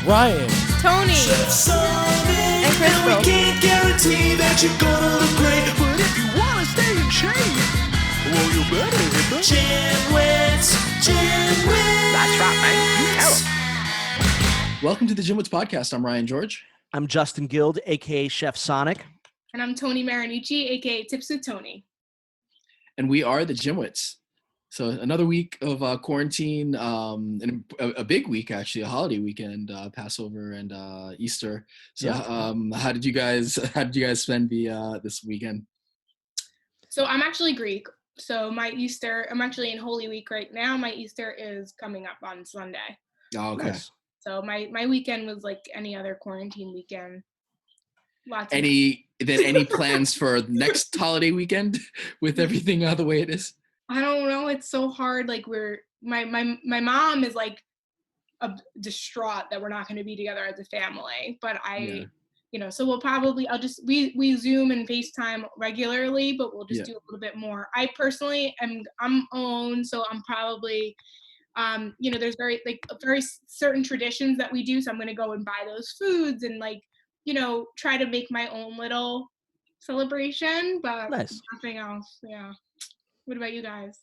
Ryan, Tony, and Crystal. We can't guarantee that you're gonna look great, but if you wanna stay in shape, well, you better hit the gymwits. That's right, man. Welcome to the Gymwits podcast. I'm Ryan George. I'm Justin Guild, aka Chef Sonic. And I'm Tony Marinucci, aka Tips with Tony. And we are the Gymwits. So another week of quarantine, and a big week actually, a holiday weekend, Passover and Easter. So yeah. How did you guys spend this weekend? So I'm actually Greek. So I'm actually in Holy Week right now. My Easter is coming up on Sunday. Oh, okay. Nice. So my weekend was like any other quarantine weekend. Any plans for next holiday weekend with everything the way it is? I don't know. It's so hard. Like my mom is like distraught that we're not going to be together as a family. But so we Zoom and FaceTime regularly, but we'll just do a little bit more. I personally I'm alone, so I'm probably there's very certain traditions that we do. So I'm going to go and buy those foods and try to make my own little celebration, but nice. Nothing else. Yeah. What about you guys?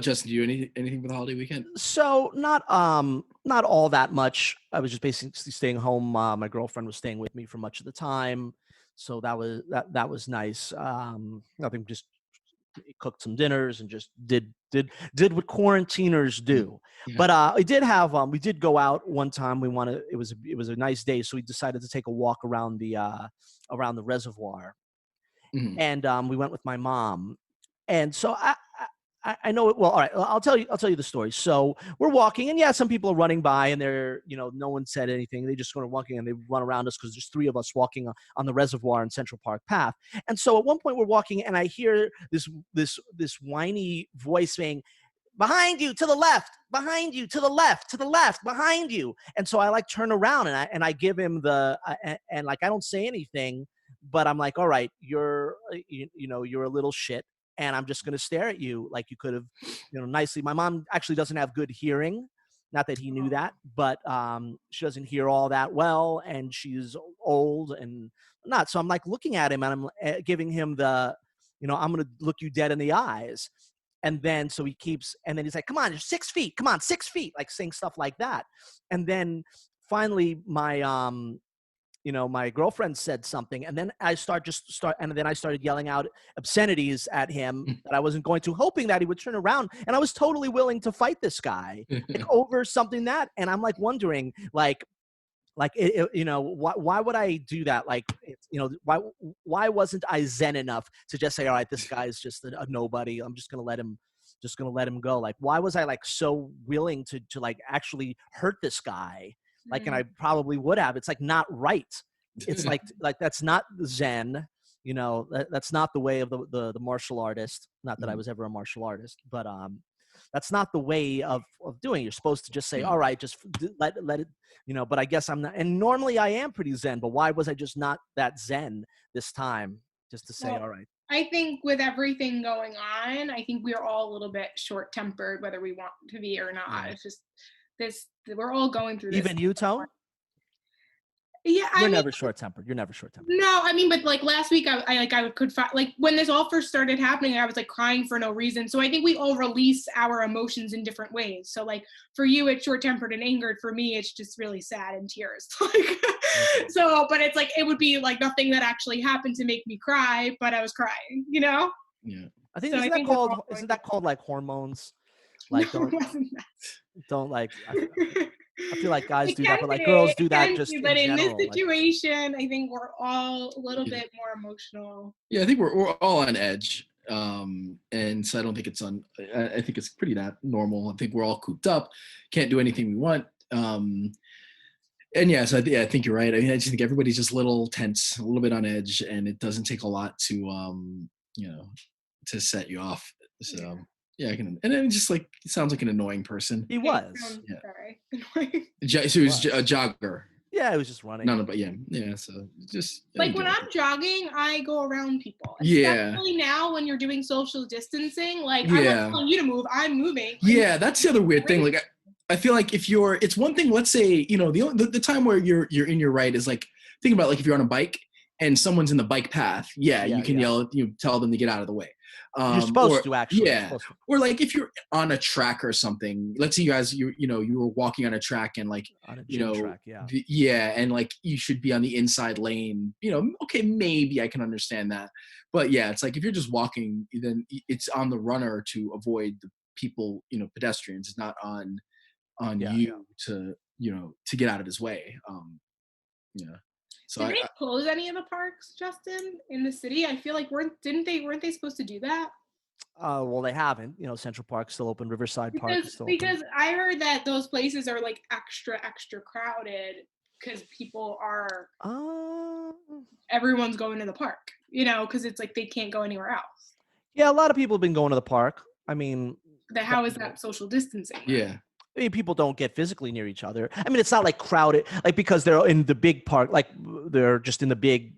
Justin, do you anything for the holiday weekend? So not all that much. I was just basically staying home. My girlfriend was staying with me for much of the time, so that was nice. Nothing, just cooked some dinners and just did what quarantiners do. Yeah. But we did go out one time. It was a nice day, so we decided to take a walk around the reservoir, and we went with my mom. And so I know it well. All right, I'll tell you the story. So we're walking, and some people are running by, and they're no one said anything. They just started walking, and they run around us because there's three of us walking on the reservoir in Central Park Path. And so at one point we're walking, and I hear this whiny voice saying, "Behind you, to the left. Behind you, to the left. To the left. Behind you." And so I turn around and I give him I don't say anything, but I'm like, "All right, you're a little shit. And I'm just going to stare at you like you could have, nicely." My mom actually doesn't have good hearing. Not that he knew that, but she doesn't hear all that well, and she's old and not. So I'm looking at him, and I'm giving him I'm going to look you dead in the eyes. And then so he keeps, and then he's like, "Come on, you're 6 feet. Come on, 6 feet," saying stuff like that. And then finally my girlfriend said something, and then I started yelling out obscenities at him that I wasn't going to, hoping that he would turn around. And I was totally willing to fight this guy over something and I'm wondering, why would I do that? Why wasn't I zen enough to just say, all right, this guy's just a nobody. I'm just gonna let him go. Why was I so willing to actually hurt this guy? And I probably would have. It's not right. It's that's not Zen. That's not the way of the martial artist. Not that I was ever a martial artist, but that's not the way of doing it. You're supposed to just say, all right, just let it, but I guess I'm not. And normally I am pretty Zen, but why was I just not that Zen this time? Just to say, all right. I think with everything going on, I think we're all a little bit short-tempered, whether we want to be or not. Yeah. It's just we're all going through this. Even you, Tone? Yeah, You're never short-tempered. You're never short-tempered. No, but last week I could when this all first started happening, I was crying for no reason. So I think we all release our emotions in different ways. So for you, it's short-tempered and angered. For me, it's just really sad and tears. So, but it's it would be nothing that actually happened to make me cry, but I was crying. Yeah. I think isn't that called hormones? No, don't I feel like guys do that, but girls do that just but in general, this situation, I think we're all a little bit more emotional. Yeah, I think we're all on edge. And so I don't think I think it's pretty normal. I think we're all cooped up, can't do anything we want. And so I think you're right. I mean, I just think everybody's just a little tense, a little bit on edge, and it doesn't take a lot to to set you off. So yeah, I can, and then just it sounds like an annoying person. He was. Sorry. So he was a jogger. Yeah, it was just running. No, but yeah. So just when I'm jogging, I go around people. Yeah. Especially now when you're doing social distancing, I'm not telling you to move, I'm moving. Yeah, that's the other weird thing. I feel like it's one thing, let's say, the time where you're in your right is like, think about like if you're on a bike and someone's in the bike path, you can yell, tell them to get out of the way. You're supposed to actually. Yeah. Or like if you're on a track or something, let's say you guys, you were walking on a track and like, on a gym track, and like you should be on the inside lane, okay, maybe I can understand that. But yeah, it's like if you're just walking, then it's on the runner to avoid the people, pedestrians. It's not on you to get out of his way. So did they close any of the parks, Justin, in the city? I feel like weren't they supposed to do that? Well, they haven't. Central Park's still open. Riverside Park is still because open. I heard that those places are like extra crowded because people are everyone's going to the park, because it's like they can't go anywhere else. Yeah, a lot of people have been going to the park. I mean, how is that social distancing? Yeah. I mean, people don't get physically near each other. I mean, it's not like crowded, like because they're in the big park, like they're just in the big.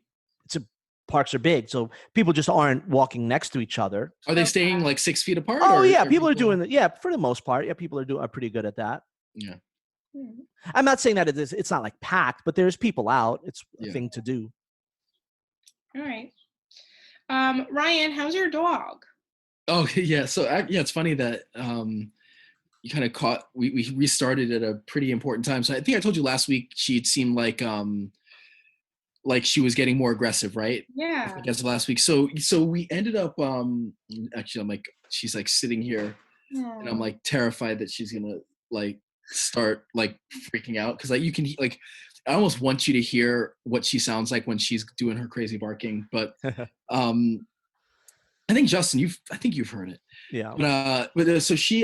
Parks are big, so people just aren't walking next to each other. Are they staying like 6 feet apart? Oh yeah, people are doing that. Yeah, for the most part, people are pretty good at that. Yeah. I'm not saying that it's not like packed, but there's people out. It's a thing to do. All right. Ryan, how's your dog? Oh yeah, so it's funny that you kind of caught. We restarted at a pretty important time. So I think I told you last week she'd seemed like she was getting more aggressive, right? Yeah. I guess last week. So we ended up actually I'm like she's like sitting here and I'm like terrified that she's gonna like start like freaking out because like you can like I almost want you to hear what she sounds like when she's doing her crazy barking, but I think Justin, you've heard it. Yeah. But so she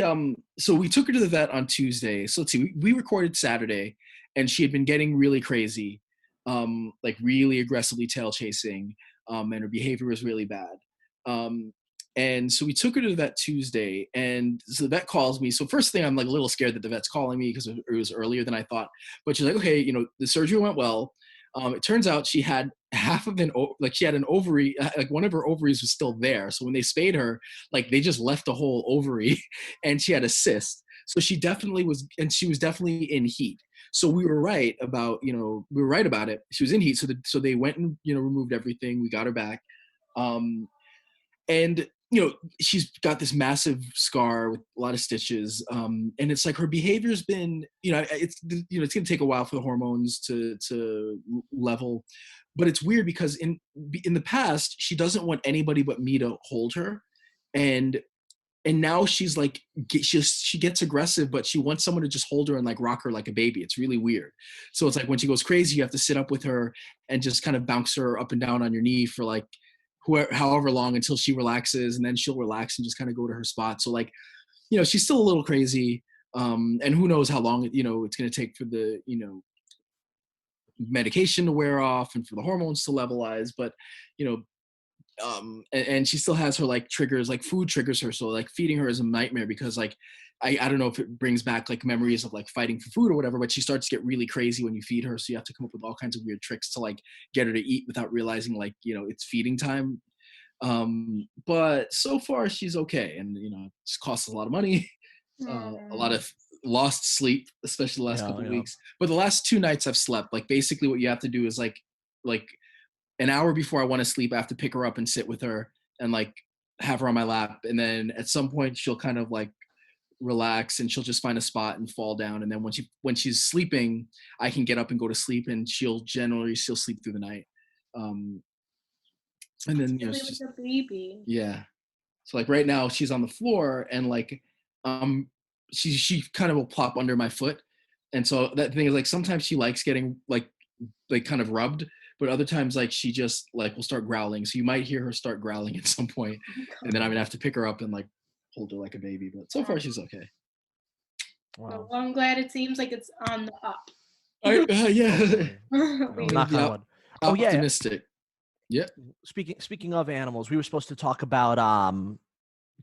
so we took her to the vet on Tuesday. So let's see, we recorded Saturday and she had been getting really crazy. Like really aggressively tail chasing, and her behavior was really bad. And so we took her to the vet Tuesday, and so the vet calls me. So first thing, I'm like a little scared that the vet's calling me because it was earlier than I thought. But she's like, okay, the surgery went well. It turns out she had she had an ovary, like one of her ovaries was still there. So when they spayed her, like they just left the whole ovary, and she had a cyst. So she definitely was, and she was definitely in heat. So we were right about it. She was in heat. So they went and, removed everything. We got her back. And, she's got this massive scar with a lot of stitches. And it's like her behavior's been, it's going to take a while for the hormones to level. But it's weird because in the past, she doesn't want anybody but me to hold her. And now she's like, she gets aggressive, but she wants someone to just hold her and like rock her like a baby. It's really weird. So it's like when she goes crazy, you have to sit up with her and just kind of bounce her up and down on your knee for like however long until she relaxes, and then she'll relax and just kind of go to her spot. So like, she's still a little crazy. And who knows how long, it's going to take for the, medication to wear off and for the hormones to levelize. But, and she still has her like triggers, like food triggers her. So like feeding her is a nightmare because like, I don't know if it brings back like memories of like fighting for food or whatever, but she starts to get really crazy when you feed her. So you have to come up with all kinds of weird tricks to like get her to eat without realizing like, it's feeding time. But so far she's okay. And, it costs a lot of money, a lot of lost sleep, especially the last couple of weeks. But the last 2 nights I've slept. Like basically what you have to do is like an hour before I want to sleep, I have to pick her up and sit with her and like have her on my lap. And then at some point she'll kind of like relax and she'll just find a spot and fall down. And then when she's sleeping, I can get up and go to sleep and she'll sleep through the night. And then, it's just, like a baby. Yeah. So like right now she's on the floor and like, she kind of will plop under my foot. And so that thing is like, sometimes she likes getting like kind of rubbed, but other times like she just like will start growling. So you might hear her start growling at some point, and then I'm gonna have to pick her up and like hold her like a baby. But so far she's okay. Wow. Well, I'm glad it seems like it's on the up. Yeah. Optimistic. Yeah. Speaking of animals, we were supposed to talk about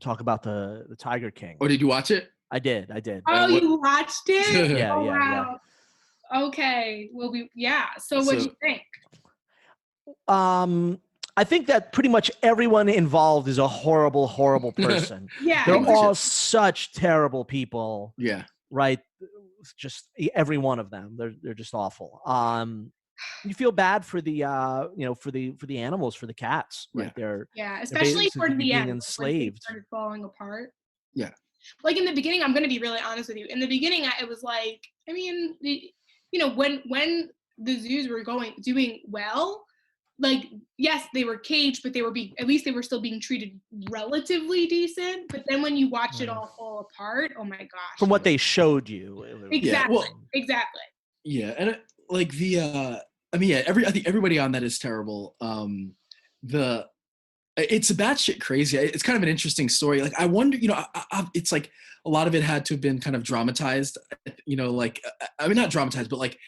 the Tiger King. Oh, did you watch it? I did. Oh, you watched it? Yeah. Wow. Okay. So what do you think? I think that pretty much everyone involved is a horrible person. Yeah. They're all such terrible people. Yeah. Right. just every one of them. They're just awful. You feel bad for the for the animals, for the cats, right? Yeah, They're especially basically toward the being end, like, when things enslaved. started falling apart. Yeah. Like in the beginning, I'm going to be really honest with you. In the beginning, it was like, I mean, when the zoos were doing well, like, yes, they were caged, but at least they were still being treated relatively decent. But then when you watch it all fall apart, oh my gosh. From what they showed you. Exactly. Well, Exactly. Yeah, and like I mean, I think everybody on that is terrible. It's a batshit crazy. It's kind of an interesting story. Like, I wonder, it's like a lot of it had to have been kind of dramatized. Like, I mean, not dramatized, but like,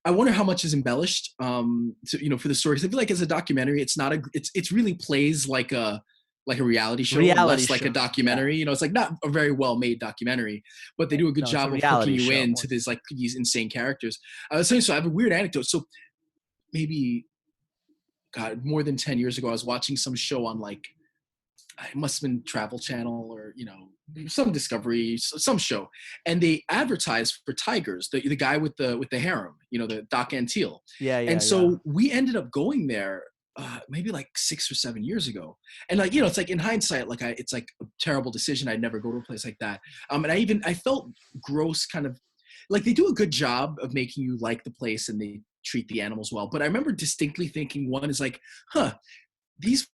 I wonder how much is embellished. For the story. 'Cause I feel like as a documentary, it's really plays like a reality show, less like a documentary. Yeah. It's like not a very well made documentary, but they do a good job of hooking you into this, like, these insane characters. I was saying, so I have a weird anecdote. So maybe, God, more than 10 years ago, I was watching some show on, like, it must have been Travel Channel or, some Discovery, some show. And they advertised for tigers, the guy with the harem, the Doc Antil. And so we ended up going there maybe like 6 or 7 years ago. And like, it's like in hindsight, like it's like a terrible decision. I'd never go to a place like that. And I felt gross, kind of like, they do a good job of making you like the place and they treat the animals well. But I remember distinctly thinking, one is like, these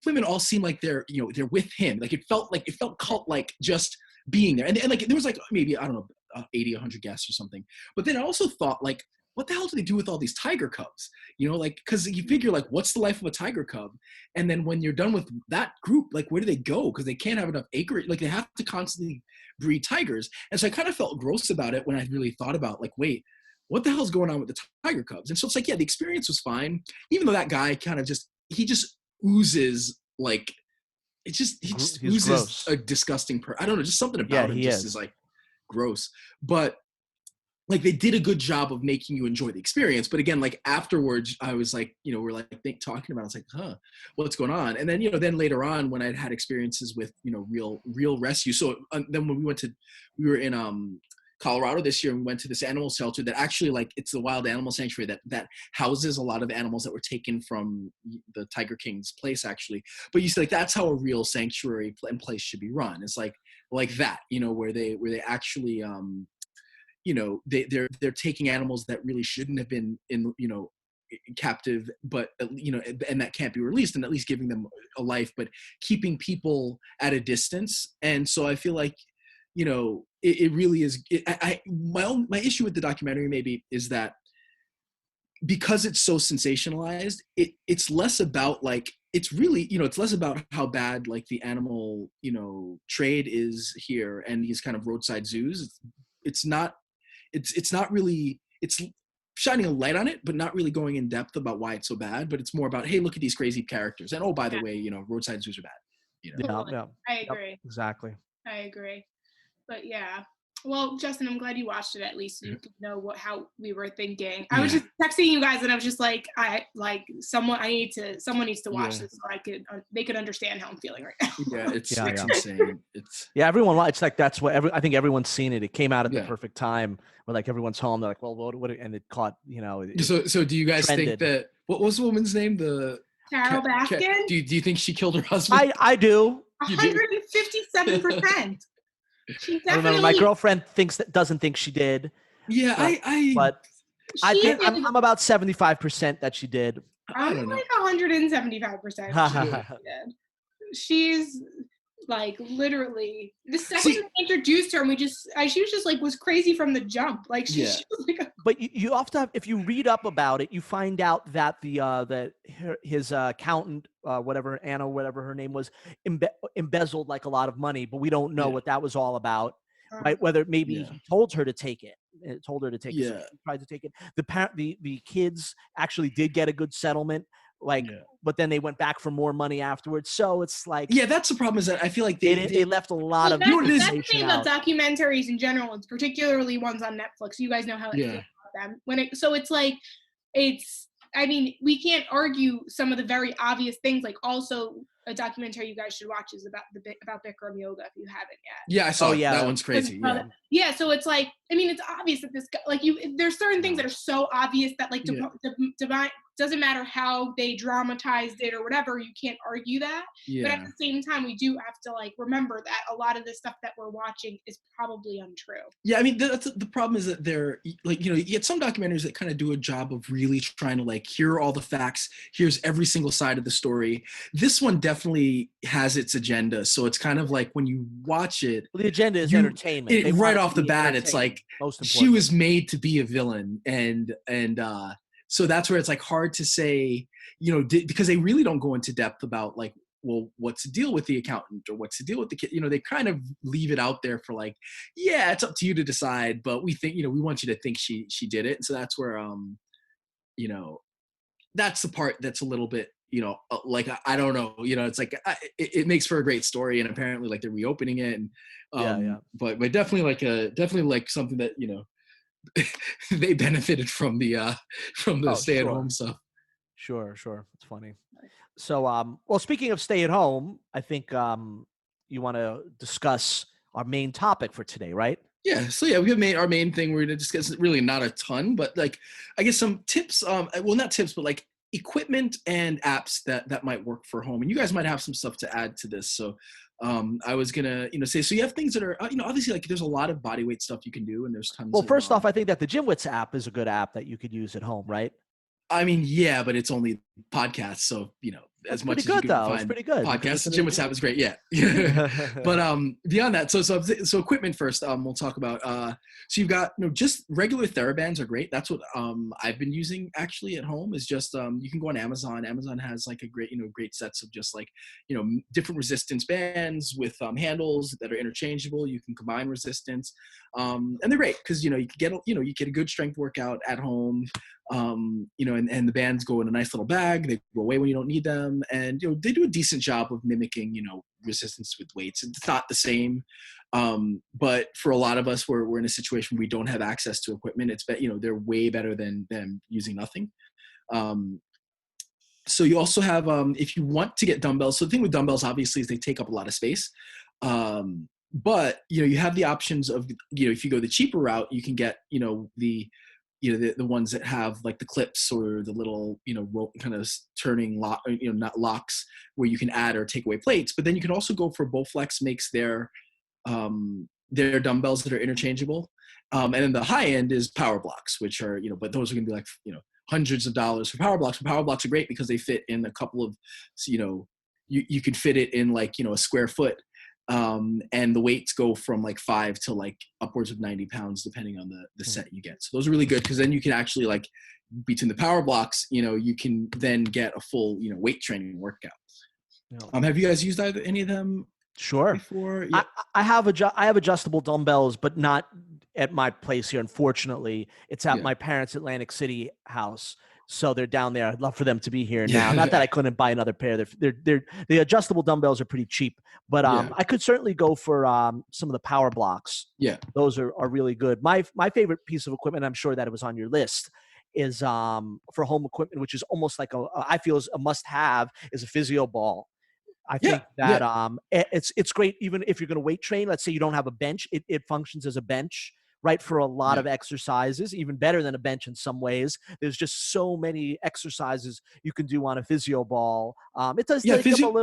women all seem like they're with him. Like, it felt cult, like, just being there. And like, there was like maybe, I don't know, 80, 100 guests or something. But then I also thought, like, what the hell do they do with all these tiger cubs? Like, because you figure, like, what's the life of a tiger cub? And then when you're done with that group, like, where do they go? Because they can't have enough acreage. Like, they have to constantly breed tigers. And so I kind of felt gross about it when I really thought about, like, wait, what the hell's going on with the tiger cubs? And so it's like, yeah, the experience was fine, even though that guy kind of he just oozes, like, he just oozes gross. A disgusting I don't know, just something about him just is like gross. But like, they did a good job of making you enjoy the experience. But again, like, afterwards, I was like, we're like talking about it. I was like, what's going on? And then, then later on, when I'd had experiences with, real rescue. So then when we were in Colorado this year, and we went to this animal shelter that actually, like, it's the wild animal sanctuary that houses a lot of animals that were taken from the Tiger King's place, actually. But you see, like, that's how a real sanctuary and place should be run. It's like that, where they actually, they're taking animals that really shouldn't have been in, captive, but and that can't be released, and at least giving them a life, but keeping people at a distance. And so I feel like, it really is. My issue with the documentary maybe is that because it's so sensationalized, it's less about, like, it's really, it's less about how bad, like, the animal, trade is here and these kind of roadside zoos. It's not really, it's shining a light on it, but not really going in depth about why it's so bad. But it's more about, hey, look at these crazy characters. And, oh, by the way, roadside zoos are bad. Totally. I agree. Yep, exactly. I agree. But yeah. Well, Justin, I'm glad you watched it, at least so you could know how we were thinking. I was just texting you guys, and I was just like, someone needs to watch this so they could understand how I'm feeling right now. Yeah, it's insane. Everyone. It's like, that's what I think everyone's seen it. It came out at the perfect time where, like, everyone's home. They're like, well, what? And it caught, So do you guys trended. think that, what was the woman's name? Carol Baskin? Do you think she killed her husband? I do. 157%. She definitely. I remember my girlfriend doesn't think she did. Yeah, but I think I'm about 75% that she did. I'm like 175%. She's like, literally, the second they introduced her, and she was just like, was crazy from the jump. Like, she was like but you often, if you read up about it, you find out that his accountant, whatever, Anna, whatever her name was, embezzled, like, a lot of money, but we don't know what that was all about. Right? Whether maybe he told her to take it. It told her to take it. So she tried to take it. The kids actually did get a good settlement. But then they went back for more money afterwards. So it's like, that's the problem, is that I feel like they left a lot of information out. That's the thing about documentaries in general, and particularly ones on Netflix. You guys know how I feel about them. So it's like, I mean, we can't argue some of the very obvious things. Like, also, a documentary you guys should watch is about Bikram yoga if you haven't yet. Yeah, I saw it. yeah. That one's crazy. Yeah. Yeah, so it's like, I mean, it's obvious that this guy, like, there's certain things that are so obvious that, like, doesn't matter how they dramatized it or whatever, you can't argue that. But at the same time, we do have to, like, remember that a lot of the stuff that we're watching is probably untrue. Yeah, I mean, that's the problem is that they're like, you get some documentaries that kind of do a job of really trying to, like, here are all the facts, here's every single side of the story. This one definitely has its agenda, so it's kind of like when you watch it, the agenda is entertainment. Right off the bat, it's like she was made to be a villain, and so that's where it's like hard to say, because they really don't go into depth about, like, well, what's the deal with the accountant, or what's the deal with the kid? They kind of leave it out there for, like, yeah, it's up to you to decide, but we think, we want you to think she did it. And so that's where, that's the part that's a little bit, like, I don't know, it's like, it makes for a great story, and apparently, like, they're reopening it, and but definitely like something that, they benefited from the stay at home stuff. Sure. It's funny. So, well, speaking of stay at home, I think you want to discuss our main topic for today, right? Yeah. So yeah, we have our main thing. We're going to discuss really not a ton, but, like, I guess some tips. Well, not tips, but, like, equipment and apps that might work for home. And you guys might have some stuff to add to this. So I was gonna say, so you have things that are obviously, like, there's a lot of body weight stuff you can do, and there's tons. Well, first off, I think that the GymWits app is a good app that you could use at home, right? I mean, yeah, but it's only podcasts, so as much as you can find, it's pretty good. Podcasts. The GymWits app is great, yeah. But beyond that, so equipment first. We'll talk about. So you've got just regular TheraBands are great. That's what I've been using actually at home. Is just you can go on Amazon. Amazon has, like, a great great sets of just, like, different resistance bands with handles that are interchangeable. You can combine resistance, and they're great because you can get a good strength workout at home. And the bands go in a nice little bag. They go away when you don't need them, and they do a decent job of mimicking resistance with weights. It's not the same, but for a lot of us, we're in a situation where we don't have access to equipment. It's they're way better than using nothing. So you also have if you want to get dumbbells. So the thing with dumbbells, obviously, is they take up a lot of space. But you have the options of if you go the cheaper route, you can get the ones that have, like, the clips or the little rope kind of turning lock, not locks, where you can add or take away plates. But then you can also go for Bowflex makes their dumbbells that are interchangeable, and then the high end is Power Blocks, which are but those are going to be, like, hundreds of dollars for Power Blocks. But Power Blocks are great because they fit in a couple of you could fit it in, like, a square foot. And the weights go from, like, 5 to, like, upwards of 90 pounds, depending on the set you get. So those are really good because then you can actually, like, between the Power Blocks, you can then get a full, weight training workout. Have you guys used any of them? Sure. Before? Yeah. I have adjustable dumbbells, but not at my place here. Unfortunately, it's at my parents' Atlantic City house. So they're down there. I'd love for them to be here now. Not that I couldn't buy another pair. The adjustable dumbbells are pretty cheap, but I could certainly go for some of the Power Blocks. Yeah, those are really good. My favorite piece of equipment, I'm sure that it was on your list, is for home equipment, which is almost like I feel is a must-have, is a physio ball. I think that it's great even if you're going to weight train. Let's say you don't have a bench, it functions as a bench. Right, for a lot of exercises, even better than a bench in some ways. There's just so many exercises you can do on a physio ball. It does take up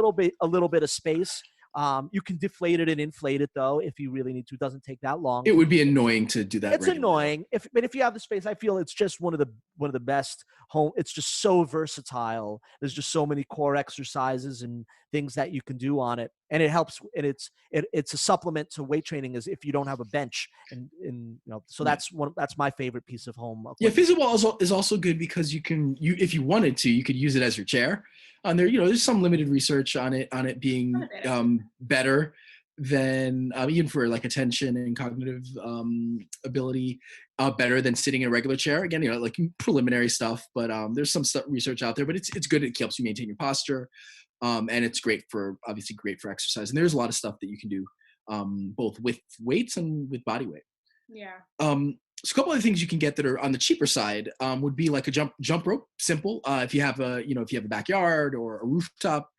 a little bit of space. You can deflate it and inflate it, though, if you really need to. It doesn't take that long. It would be annoying to do that. It's annoying, but if you have the space, I feel it's just one of the best home. It's just so versatile. There's just so many core exercises and things that you can do on it, and it helps. And it's a supplement to weight training, as if you don't have a bench, and so that's my favorite piece of home equipment. Yeah, physio ball is also good because you if you wanted to, you could use it as your chair. There's some limited research on it being better than even for, like, attention and cognitive ability, better than sitting in a regular chair. Again, like, preliminary stuff, but there's some research out there. But it's good. It helps you maintain your posture, and it's obviously great for exercise. And there's a lot of stuff that you can do, both with weights and with body weight. Yeah. So a couple of things you can get that are on the cheaper side would be, like, a jump rope, simple. If you have a backyard or a rooftop,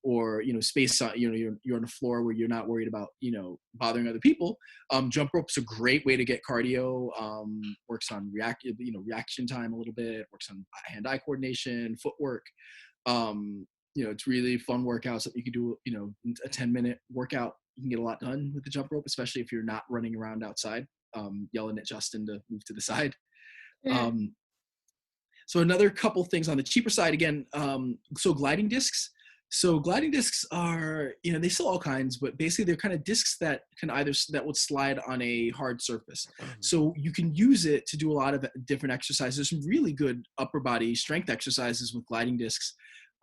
or space on, you're on a floor where you're not worried about bothering other people. Jump rope's a great way to get cardio. Works on reaction time a little bit. Works on hand-eye coordination, footwork. It's really fun workouts that you can do. A 10-minute workout, you can get a lot done with the jump rope, especially if you're not running around outside, yelling at Justin to move to the side. So another couple things on the cheaper side, again, so gliding discs. So gliding discs are, they sell all kinds, but basically they're kind of discs that would slide on a hard surface. So you can use it to do a lot of different exercises. There's some really good upper body strength exercises with gliding discs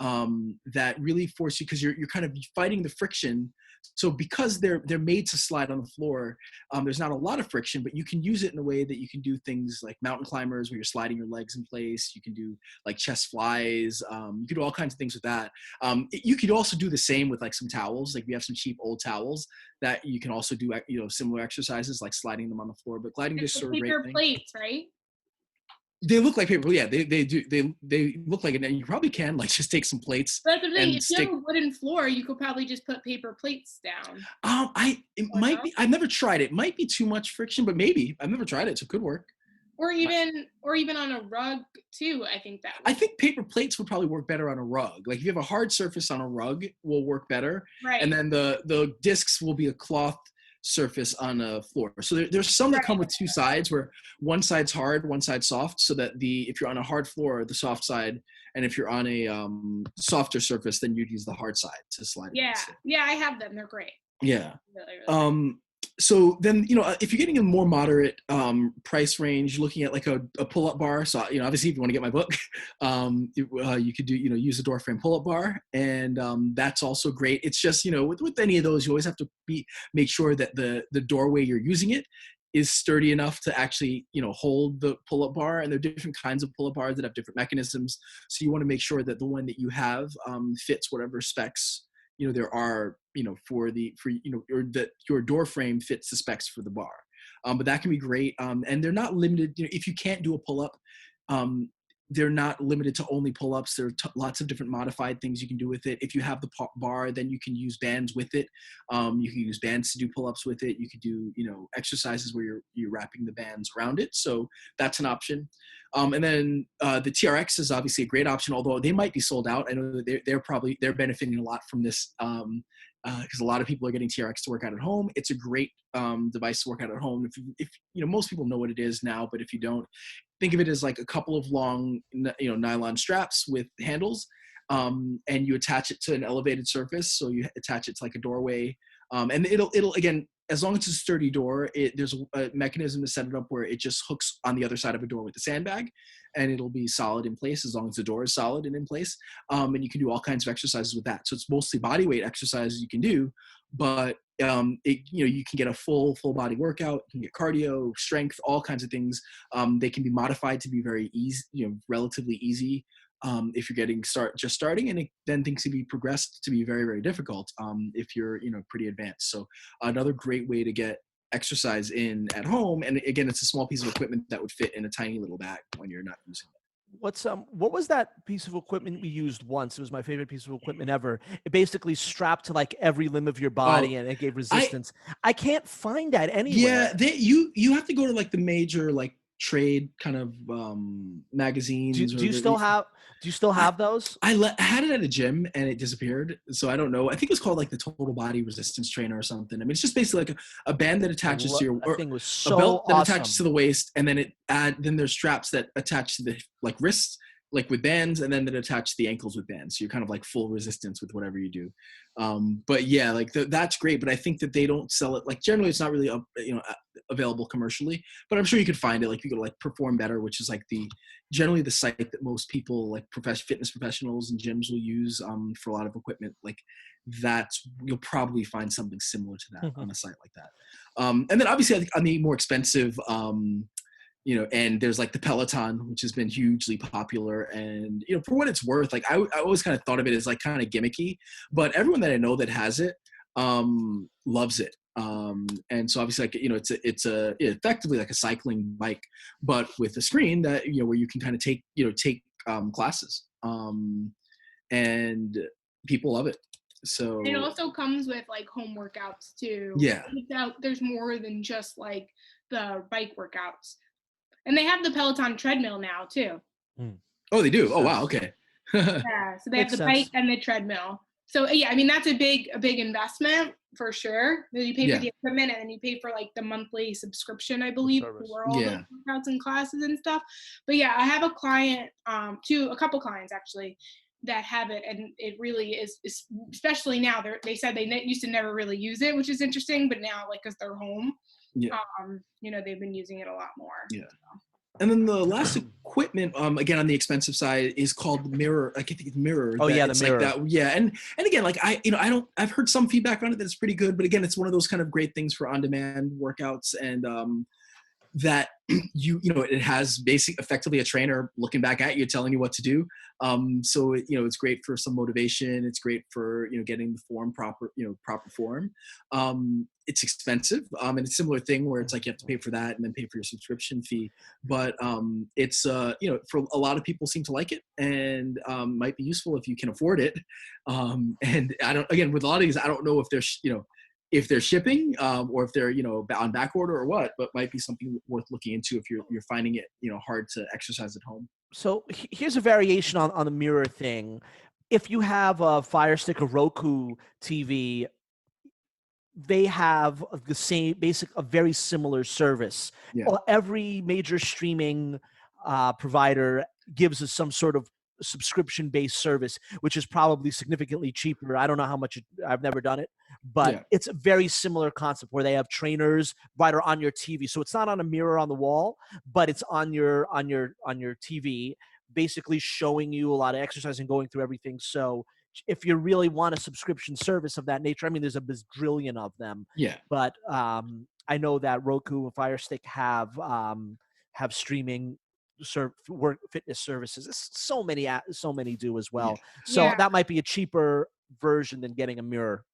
that really force you, because you're kind of fighting the friction. So because they're made to slide on the floor, there's not a lot of friction, but you can use it in a way that you can do things like mountain climbers where you're sliding your legs in place. You can do like chest flies. You can do all kinds of things with that. You could also do the same with like some towels. Like we have some cheap old towels that you can also do, similar exercises like sliding them on the floor. But gliding discs are a great thing. Plates, right? They look like paper. Yeah, they do. They look like it. And you probably can like just take some plates. But that's the thing. If you have a wooden floor, you could probably just put paper plates down. It might be. I've never tried it. It might be too much friction, but maybe. I've never tried it, so it could work. Or even on a rug too. I think that. I think paper plates would probably work better on a rug. Like if you have a hard surface on a rug, will work better. Right. And then the discs will be a cloth surface on a floor. So there's some that come with two sides, where one side's hard, one side's soft, so that if you're on a hard floor, the soft side, and if you're on a softer surface, then you'd use the hard side to slide it. Yeah, I have them. They're great. Yeah. Really great. So then, if you're getting a more moderate price range, looking at like a pull-up bar. So, obviously if you want to get my book, you could do, use a door frame pull-up bar. And that's also great. It's just, with any of those, you always have to make sure that the doorway you're using it is sturdy enough to actually, hold the pull-up bar. And there are different kinds of pull-up bars that have different mechanisms. So you want to make sure that the one that you have fits whatever specs there are, or that your door frame fits the specs for the bar. But that can be great. And they're not limited, if you can't do a pull-up, they're not limited to only pull-ups. There are lots of different modified things you can do with it. If you have the bar, then you can use bands with it. You can use bands to do pull-ups with it. You could do, exercises where you're wrapping the bands around it. So that's an option. And then the TRX is obviously a great option, although they might be sold out. I know that they're benefiting a lot from this because a lot of people are getting TRX to work out at home. It's a great device to work out at home. If most people know what it is now, but if you don't, think of it as like a couple of long, nylon straps with handles, and you attach it to an elevated surface. So you attach it to like a doorway, and it'll again, as long as it's a sturdy door, there's a mechanism to set it up where it just hooks on the other side of a door with a sandbag, and it'll be solid in place as long as the door is solid and in place. And you can do all kinds of exercises with that. So it's mostly body weight exercises you can do, but you can get a full body workout. You can get cardio, strength, all kinds of things. They can be modified to be very easy, relatively easy. If you're just starting, and then things can be progressed to be very, very difficult if you're pretty advanced. So another great way to get exercise in at home, and again, it's a small piece of equipment that would fit in a tiny little bag when you're not using it. What was that piece of equipment we used once? It was my favorite piece of equipment ever. It basically strapped to like every limb of your body, and it gave resistance. I can't find that anywhere. Yeah, you have to go to like the major like trade kind of magazines. Do you still have those? I had it at a gym and it disappeared. So I don't know. I think it was called like the Total Body Resistance Trainer or something. I mean, it's just basically like a band that attaches to your, that thing was so a belt that awesome. attaches to the waist, and then then there's straps that attach to the like wrists, like with bands, and then that attach to the ankles with bands. So you're kind of like full resistance with whatever you do. But yeah, like that's great. But I think that they don't sell it. Like generally, it's not really available commercially. But I'm sure you could find it. Like you go to like Perform Better, which is like generally the site that most people like fitness professionals and gyms will use for a lot of equipment. Like you'll probably find something similar to that on a site like that. And then obviously I think on the more expensive. And there's like the Peloton, which has been hugely popular, and for what it's worth, like I always kind of thought of it as like kind of gimmicky, but everyone that I know that has it loves it. And so obviously like it's effectively like a cycling bike, but with a screen that where you can kind of take classes, and people love it. So It also comes with like home workouts too. yeah. There's more than just like the bike workouts. And they have the Peloton treadmill now too. Oh, they do. Makes Oh, wow. sense. Okay. Yeah, so they have Makes the bike sense. and the treadmill. So yeah, I mean that's a big investment for sure. You pay for Yeah. the equipment and then you pay for like the monthly subscription, I The believe, service. for all the Yeah. workouts and classes and stuff. But yeah, I have a client, a couple clients actually, that have it, and it really is especially now. They said they used to never really use it, which is interesting, but now like because they're home, Yeah. they've been using it a lot more. Yeah. And then the last equipment, again on the expensive side, is called the Mirror. I think it's Mirror. Oh yeah, the it's Mirror. like that. Yeah, and again, like I've heard some feedback on it that's pretty good, but again, it's one of those kind of great things for on-demand workouts, and that it has effectively a trainer looking back at you telling you what to do. So it's great for some motivation. It's great for getting the form proper form. It's expensive, and it's a similar thing where it's like you have to pay for that and then pay for your subscription fee. But it's for a lot of people seem to like it, and might be useful if you can afford it. And with a lot of these, I don't know if they're shipping, or if they're on back order or what, but might be something worth looking into if you're finding it hard to exercise at home. So here's a variation on the Mirror thing. If you have a Fire Stick or Roku TV, they have the same a very similar service. Yeah. Well, every major streaming provider gives us some sort of subscription-based service, which is probably significantly cheaper. I don't know how much. I've never done it, but it's a very similar concept where they have trainers right on your TV. So it's not on a mirror on the wall, but it's on your TV, basically showing you a lot of exercise and going through everything. So if you really want a subscription service of that nature, I mean, there's a bazillion of them. Yeah. But I know that Roku and Fire Stick have streaming work fitness services. So many do as well. So that might be a cheaper version than getting a mirror.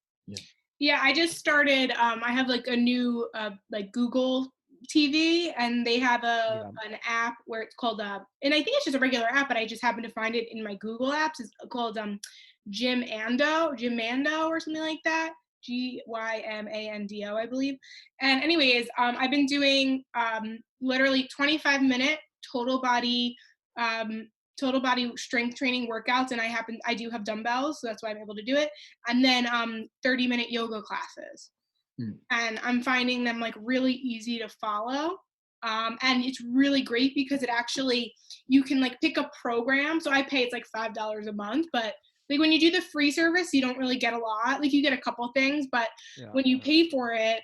Yeah, I just started. I have like a new like Google TV, and they have an app where it's called and I think it's just a regular app, but I just happened to find it in my Google apps. It's called Gymando or something like that. Gymando, I believe. And anyways, I've been doing literally 25-minute total body strength training workouts, and I do have dumbbells, so that's why I'm able to do it. And then 30-minute yoga classes. And I'm finding them like really easy to follow. And it's really great because it actually, you can like pick a program. So I pay, it's like $5 a month, but like when you do the free service, you don't really get a lot. Like you get a couple things, but when you pay for it,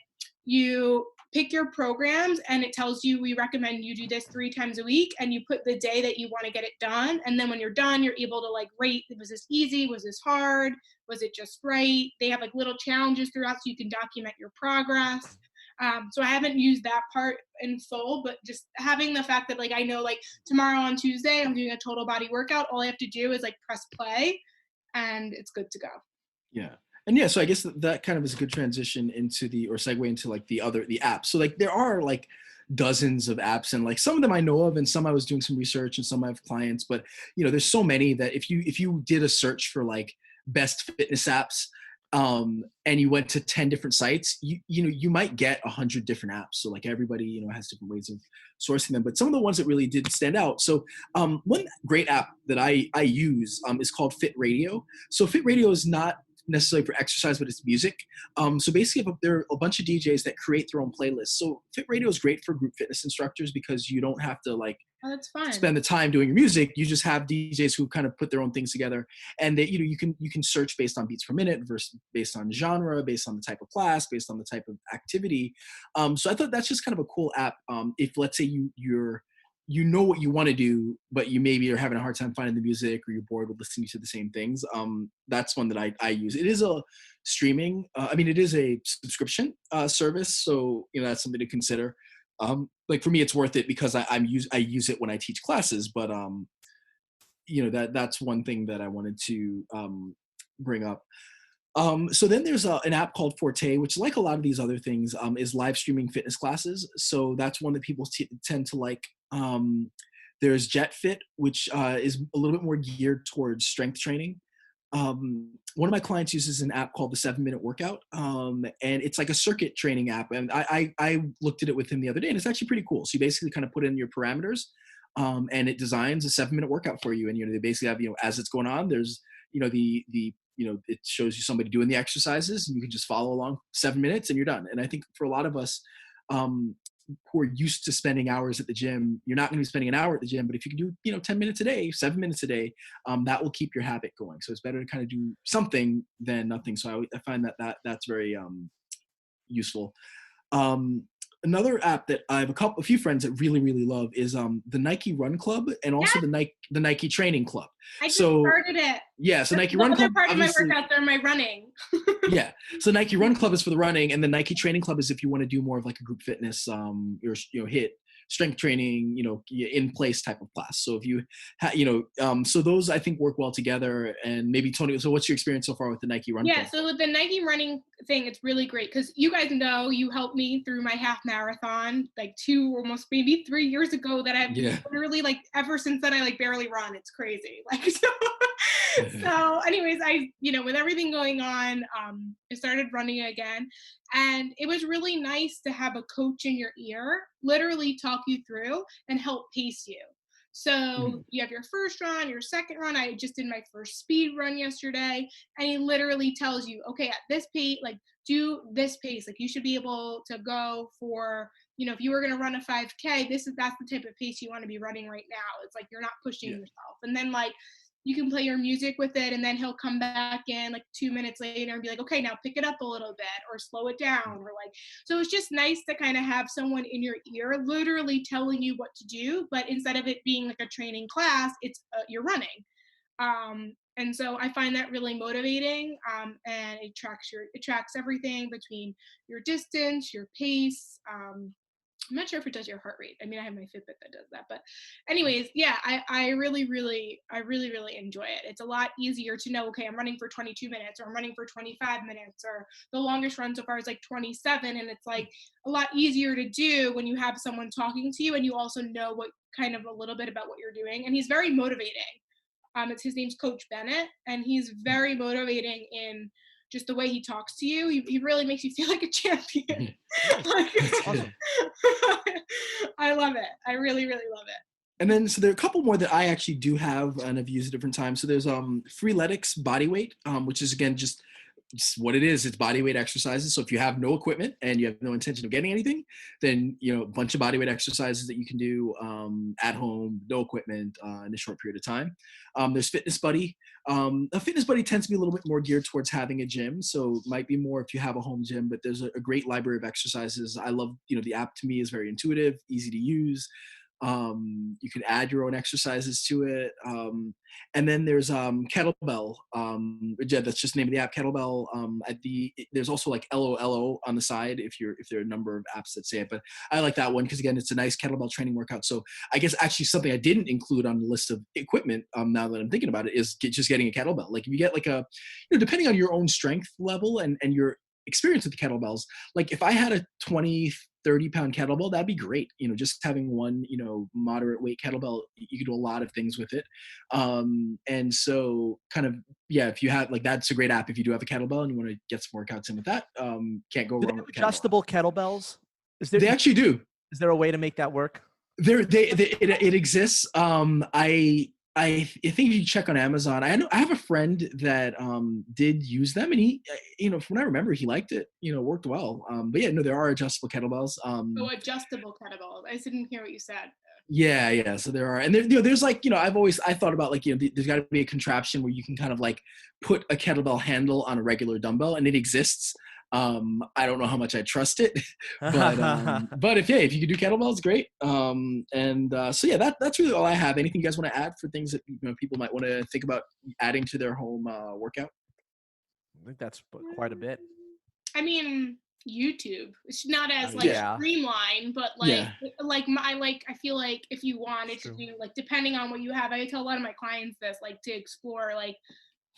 you pick your programs and it tells you, we recommend you do this 3 times a week, and you put the day that you want to get it done. And then when you're done, you're able to like rate, was this easy? Was this hard? Was it just right? They have like little challenges throughout so you can document your progress. So I haven't used that part in full, but just having the fact that like I know like tomorrow on Tuesday I'm doing a total body workout, all I have to do is like press play and it's good to go. Yeah. And so I guess that kind of is a good transition into segue into like the apps. So like there are like dozens of apps, and like some of them I know of, and some I was doing some research, and some I have clients, but there's so many that if you did a search for like best fitness apps, and you went to 10 different sites, you might get 100 different apps. So like everybody, has different ways of sourcing them, but some of the ones that really did stand out. So one great app that I use is called Fit Radio. So Fit Radio is not necessarily for exercise, but it's music. So basically there are a bunch of DJs that create their own playlists. So Fit Radio is great for group fitness instructors because you don't have to like that's fun. Spend the time doing your music. You just have DJs who kind of put their own things together, and they, you can search based on beats per minute versus based on genre, based on the type of class, based on the type of activity. So I thought that's just kind of a cool app. If let's say you know what you want to do, but you maybe are having a hard time finding the music, or you're bored with listening to the same things. That's one that I use. It is a streaming. It is a subscription service, so that's something to consider. Like for me, it's worth it because I use it when I teach classes. But that's one thing that I wanted to bring up. So then there's an app called Forte, which, like a lot of these other things, is live streaming fitness classes. So that's one that people tend to like. There's JetFit, which is a little bit more geared towards strength training. one of my clients uses an app called the 7 Minute Workout. And it's like a circuit training app. And I looked at it with him the other day, and it's actually pretty cool. So you basically kind of put in your parameters, and it designs a 7 minute workout for you. And, they basically have, as it's going on, there's, it shows you somebody doing the exercises, and you can just follow along 7 minutes and you're done. And I think for a lot of us, who are used to spending hours at the gym, you're not going to be spending an hour at the gym, but if you can do, 10 minutes a day, 7 minutes a day, that will keep your habit going. So it's better to kind of do something than nothing. So I find that's very useful. Another app that I have a few friends that really, really love is the Nike Run Club, and also the Nike Training Club. I just started it. Yeah, so Nike Run Club. Part of my workout, they're my running. Yeah, so Nike Run Club is for the running, and the Nike Training Club is if you want to do more of like a group fitness, HIIT, strength training, in place type of class. So if you, so those I think work well together. And maybe Tony, so what's your experience so far with the Nike Run Club? Yeah, so with the Nike running thing, it's really great because you guys know you helped me through my half marathon like 2, almost maybe 3 years ago that I've literally like ever since then I like barely run. It's crazy. Like so anyways, I with everything going on, I started running again, and it was really nice to have a coach in your ear literally talk you through and help pace you. So you have your first run, your second run. I just did my first speed run yesterday, and he literally tells you, okay, at this pace, like do this pace. Like you should be able to go for, if you were going to run a 5K, that's the type of pace you want to be running right now. It's like you're not pushing yourself. And then like you can play your music with it, and then he'll come back in like 2 minutes later and be like, okay, now pick it up a little bit or slow it down, or like, so it's just nice to kind of have someone in your ear literally telling you what to do, but instead of it being like a training class, it's you're running. And so I find that really motivating, and it tracks everything between your distance, your pace. I'm not sure if it does your heart rate. I mean, I have my Fitbit that does that, but anyways, yeah, I really enjoy it. It's a lot easier to know, okay, I'm running for 22 minutes or I'm running for 25 minutes, or the longest run so far is like 27. And it's like a lot easier to do when you have someone talking to you and you also know what kind of a little bit about what you're doing. And he's very motivating. His name's Coach Bennett, and he's very motivating in just the way he talks to you. He really makes you feel like a champion. Awesome. I love it. I really, really love it. And then, so there are a couple more that I actually do have and I've used at different times. So there's Freeletics Bodyweight, which is again just what it is. It's body weight exercises. So if you have no equipment and you have no intention of getting anything, then a bunch of body weight exercises that you can do at home, no equipment, in a short period of time. There's Fitness Buddy. A Fitness Buddy tends to be a little bit more geared towards having a gym, so it might be more if you have a home gym. But there's a great library of exercises. I love, the app to me is very intuitive, easy to use. You can add your own exercises to it. And then there's Kettlebell. That's just the name of the app, Kettlebell. There's also like LOLO on the side if there are a number of apps that say it, but I like that one because again, it's a nice kettlebell training workout. So I guess actually something I didn't include on the list of equipment, now that I'm thinking about it, is just getting a kettlebell. Like if you get like depending on your own strength level and your experience with the kettlebells, like if I had a 20-30 pound kettlebell, that'd be great. Just having one, moderate weight kettlebell, you can do a lot of things with it. And so kind of, yeah, if you have that's a great app. If you do have a kettlebell and you want to get some workouts in with that, can't go wrong with the adjustable kettlebells. They actually do. Is there a way to make that work? It exists. I think if you check on Amazon, I have a friend that did use them, and he, from what I remember, he liked it. Worked well. But yeah, no, there are adjustable kettlebells. Adjustable kettlebells. I didn't hear what you said. Yeah. So there are, and there's I thought about there's got to be a contraption where you can kind of like put a kettlebell handle on a regular dumbbell, and it exists. I don't know how much I trust it, but if you could do kettlebells, great. So yeah, that's really all I have. Anything you guys want to add for things that people might want to think about adding to their home workout? I think that's quite a bit. I mean, YouTube. It's not as streamlined, but I feel like if you wanted to do depending on what you have, I tell a lot of my clients this, to explore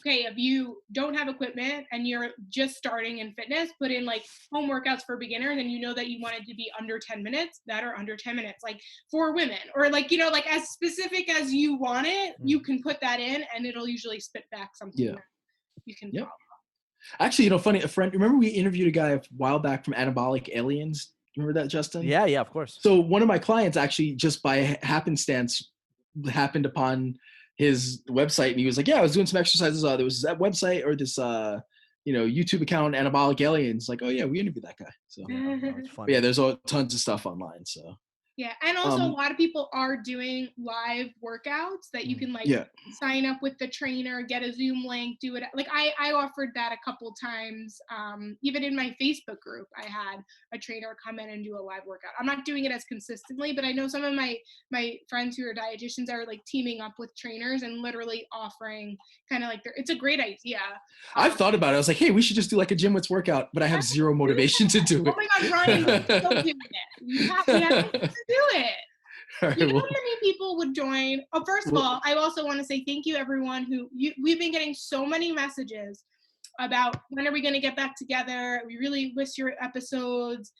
okay, if you don't have equipment and you're just starting in fitness, put in home workouts for beginners, and that you want it to be under 10 minutes, that are under 10 minutes, for women, or as specific as you want it, you can put that in and it'll usually spit back something you can Yep. follow. Actually, funny, a friend, remember we interviewed a guy a while back from Anabolic Aliens? Remember that, Justin? Yeah, of course. So one of my clients actually just by happenstance happened upon his website, and he was like, yeah, I was doing some exercises. There was that website or this, YouTube account, Anabolic Aliens. Like, oh yeah, we interviewed that guy. So That's funny. yeah, there's tons of stuff online. So yeah, and also a lot of people are doing live workouts that you can like sign up with the trainer, get a Zoom link, do it. Like I offered that a couple times. Even in my Facebook group, I had a trainer come in and do a live workout. I'm not doing it as consistently, but I know some of my friends who are dietitians are like teaming up with trainers and literally offering kind of like it's a great idea. I've thought about it. I was like, hey, we should just do like a gymwits workout, but I have zero motivation to do it. Oh my God, Ryan, we're still doing it. We have to do it. All right, You know how many people would join? Oh, first of all, I also want to say thank you, everyone we've been getting so many messages about when are we going to get back together. We really miss your episodes,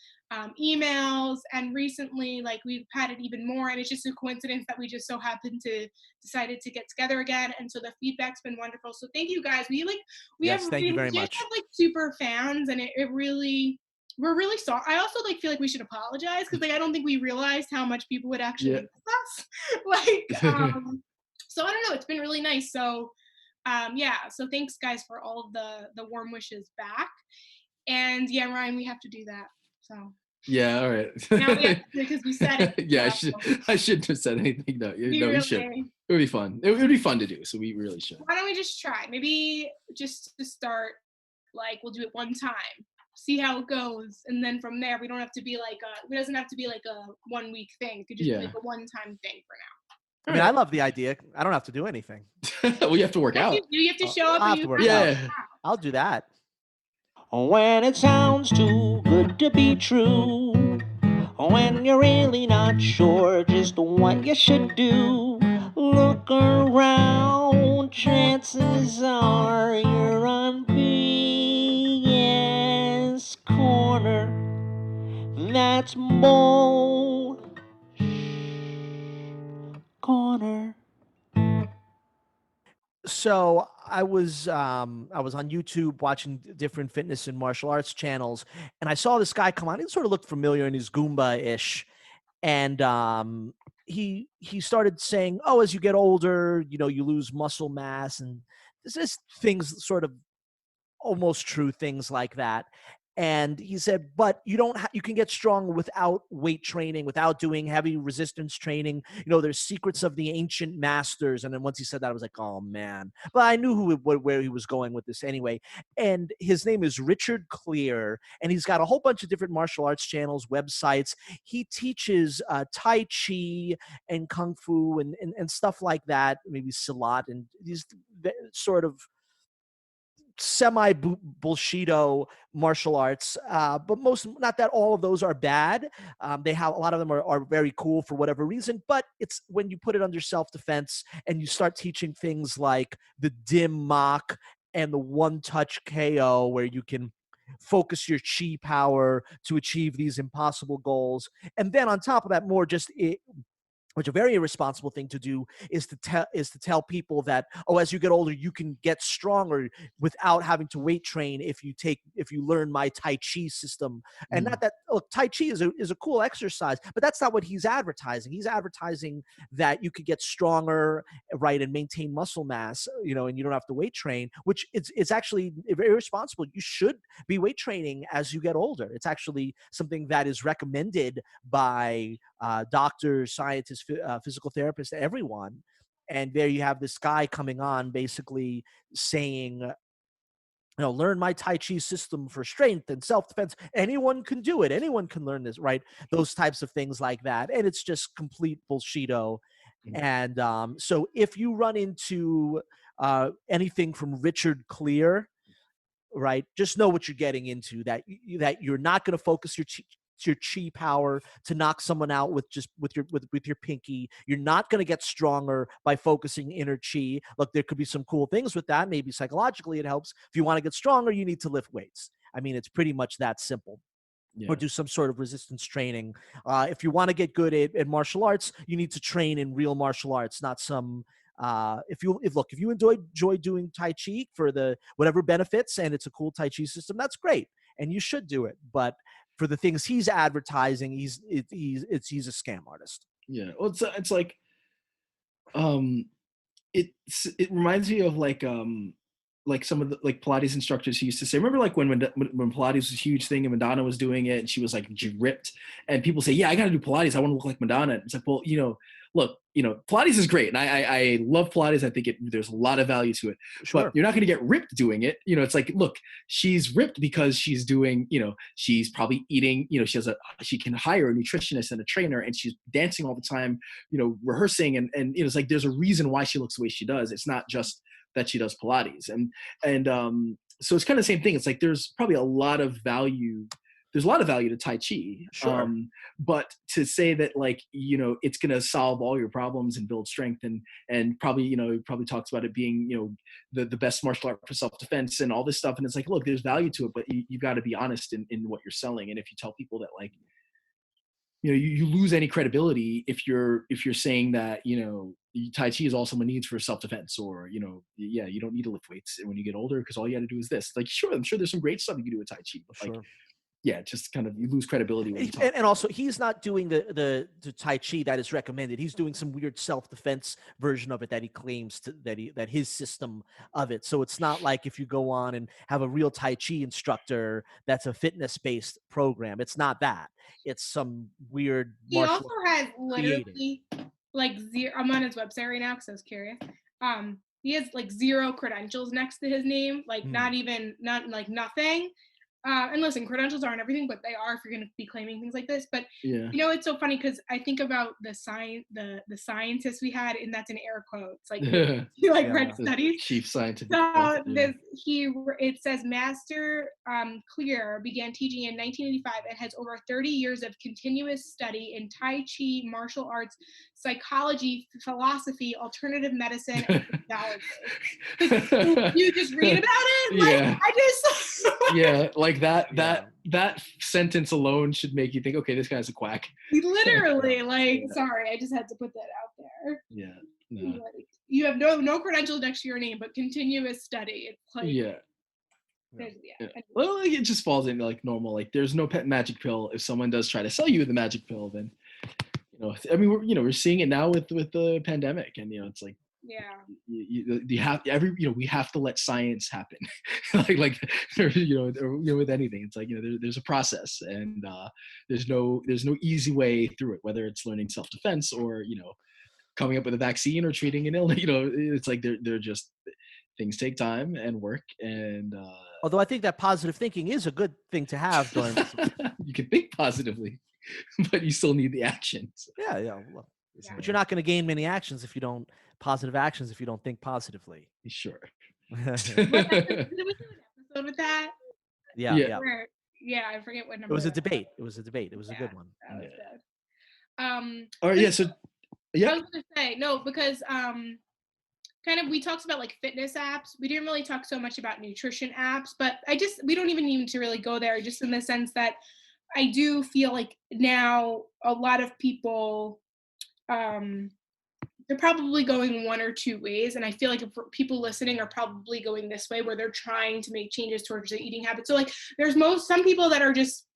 emails, and recently, like we've had it even more. And it's just a coincidence that we just so happened to decided to get together again. And so the feedback's been wonderful. So thank you guys. We thank you very much. have like super fans, and it really. We're really sorry. I also like feel like we should apologize because like I don't think we realized how much people would actually miss us. So I don't know. It's been really nice. So so thanks guys for all of the warm wishes back. And yeah, Ryan, we have to do that. So yeah, all right. now we have to, because we said it. Yeah, I shouldn't have said anything. No, we should. It would be fun. It would be fun to do. So we really should. Why don't we just try? Maybe just to start, like we'll do it one time. See how it goes, and then from there we don't have to be like it doesn't have to be like a 1 week thing. It could just be like a one-time thing for now. I mean, I love the idea. I don't have to do anything. Well, you have to work out. You have to show up. I have to work out. I'll do that. When it sounds too good to be true, when you're really not sure just what you should do, look around, chances are you're on BS Corner. That's Bull Corner. So I was on YouTube watching different fitness and martial arts channels, and I saw this guy come on. He sort of looked familiar, and he's Goomba-ish, and he started saying, "Oh, as you get older, you lose muscle mass," and this is things sort of almost true things like that. And he said, but you can get stronger without weight training, without doing heavy resistance training. There's secrets of the ancient masters. And then once he said that, I was like, oh man. But I knew where he was going with this anyway. And his name is Richard Clear, and he's got a whole bunch of different martial arts channels, websites. He teaches Tai Chi and Kung Fu and stuff like that, maybe Silat, and these sort of semi-bullshido martial arts, but not that all of those are bad. They have a lot of them are very cool for whatever reason, but it's when you put it under self-defense and you start teaching things like the dim mak and the one-touch KO, where you can focus your chi power to achieve these impossible goals, and then on top of that, which a very irresponsible thing to do is to tell people that, oh, as you get older, you can get stronger without having to weight train if you learn my Tai Chi system. And not that, look, Tai Chi is a cool exercise, but that's not what he's advertising. He's advertising that you could get stronger, right, and maintain muscle mass, and you don't have to weight train, which it's actually very irresponsible. You should be weight training as you get older. It's actually something that is recommended by doctors, scientists, physical therapists, everyone. And there you have this guy coming on basically saying, learn my Tai Chi system for strength and self-defense. Anyone can do it. Anyone can learn this, right? Those types of things like that. And it's just complete bullshito. And so if you run into anything from Richard Clear, right, just know what you're getting into, that you're not going to focus your chi power to knock someone out with your pinky. You're not going to get stronger by focusing inner chi. Look, there could be some cool things with that. Maybe psychologically it helps. If you want to get stronger, you need to lift weights. I mean, it's pretty much that simple. Or do some sort of resistance training. If you want to get good at martial arts, you need to train in real martial arts, not some If you enjoy doing Tai Chi for the whatever benefits, and it's a cool Tai Chi system, that's great, and you should do it. But for the things he's advertising, he's a scam artist. Yeah. Well, it's like, um, it reminds me of like some of the like Pilates instructors who used to say, remember like when Pilates was a huge thing and Madonna was doing it and she was like ripped, and people say, yeah, I got to do Pilates, I want to look like Madonna. It's like, well, look, Pilates is great, and I love Pilates. I think there's a lot of value to it, Sure. but you're not going to get ripped doing it. It's like, look, she's ripped because she's doing, she's probably eating, she can hire a nutritionist and a trainer, and she's dancing all the time, rehearsing, and it's like there's a reason why she looks the way she does. It's not just that she does Pilates, and so it's kind of the same thing. It's like there's probably a lot of value. There's a lot of value to Tai Chi, sure. But to say that like it's going to solve all your problems and build strength, and probably probably talks about it being the best martial art for self-defense and all this stuff, and it's like, look, there's value to it, but you got to be honest in what you're selling. And if you tell people that like you lose any credibility if you're saying that Tai Chi is all someone needs for self-defense, or yeah, you don't need to lift weights when you get older because all you got to do is this. Like, sure, I'm sure there's some great stuff you can do with Tai Chi, but Sure. like, yeah, just kind of you lose credibility when you talk. And also, he's not doing the Tai Chi that is recommended. He's doing some weird self-defense version of it that he claims that his system of it. So it's not like if you go on and have a real Tai Chi instructor that's a fitness-based program. It's not that. It's some weird. He also has literally like zero. I'm on his website right now because I was curious. He has like 0 credentials next to his name, like not like nothing. And listen, credentials aren't everything, but they are if you're going to be claiming things like this. But yeah, it's so funny because I think about the scientists we had, and that's in air quotes, like he like read studies. Chief scientific. So it says Master Clear began teaching in 1985 and has over 30 years of continuous study in Tai Chi, martial arts, psychology, philosophy, alternative medicine, and technology. You just read about it, like, yeah. I just yeah, like that sentence alone should make you think, okay, this guy's a quack. Literally, like, sorry, I just had to put that out there. Yeah, no. Like, you have no credentials next to your name, but continuous study. It's like, yeah. Well, it just falls into like normal. Like, there's no magic pill. If someone does try to sell you the magic pill, then I mean, we're seeing it now with the pandemic, and it's like, yeah, you have we have to let science happen. like with anything, it's like there's a process, and there's no easy way through it, whether it's learning self-defense or coming up with a vaccine or treating an illness. It's like they're just, things take time and work, and although I think that positive thinking is a good thing to have during you can think positively, but you still need the actions. Yeah. But you're not going to gain many positive actions if you don't think positively. Sure. Did we do an episode with that? Yeah. I forget what number. It was a debate. It was a good one. That was good. All right, yeah. So yeah. I was gonna say no, because kind of we talked about like fitness apps. We didn't really talk so much about nutrition apps, but we don't even need to really go there, just in the sense that I do feel like now a lot of people they're probably going one or two ways, and I feel like if people listening are probably going this way, where they're trying to make changes towards their eating habits. So like there's some people that are just